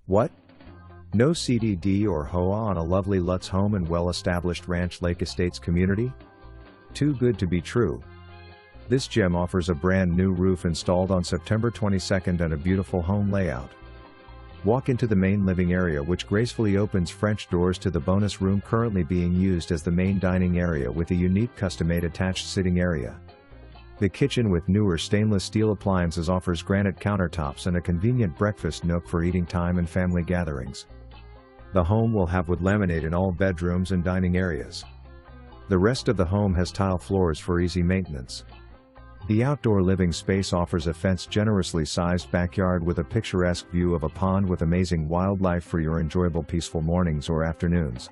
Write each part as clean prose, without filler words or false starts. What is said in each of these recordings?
What? No CDD or HOA on a lovely Lutz home and well-established Ranch Lake Estates community? Too good to be true. This gem offers a brand new roof installed on September 22nd and a beautiful home layout. Walk into the main living area, which gracefully opens French doors to the bonus room currently being used as the main dining area with a unique custom-made attached sitting area. The kitchen with newer stainless steel appliances offers granite countertops and a convenient breakfast nook for eating time and family gatherings. The home will have wood laminate in all bedrooms and dining areas. The rest of the home has tile floors for easy maintenance. The outdoor living space offers a fenced, generously sized backyard with a picturesque view of a pond with amazing wildlife for your enjoyable peaceful mornings or afternoons.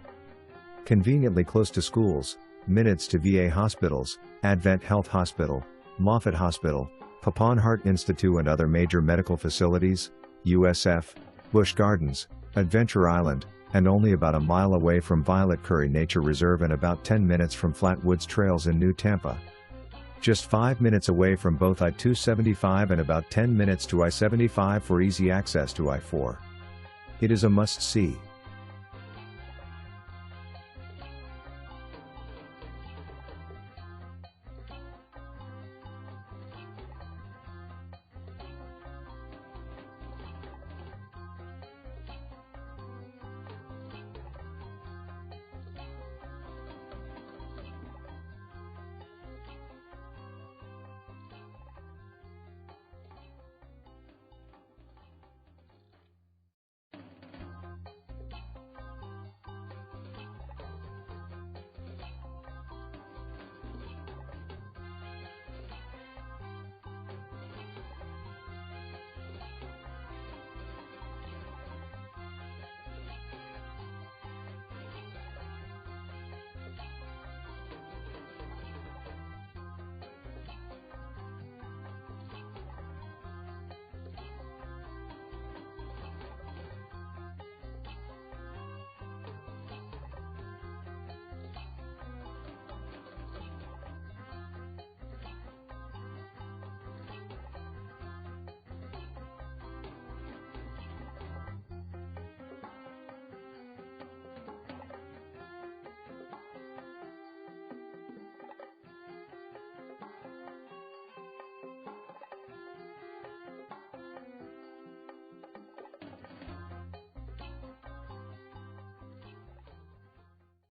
Conveniently close to schools, minutes to VA hospitals, Advent Health Hospital, Moffitt Hospital, Pepin Heart Institute and other major medical facilities, USF, Busch Gardens, Adventure Island, and only about a mile away from Violet Curry Nature Reserve and about 10 minutes from Flatwoods trails in New Tampa. Just 5 minutes away from both I-275 and about 10 minutes to I-75 for easy access to I-4. It is a must-see.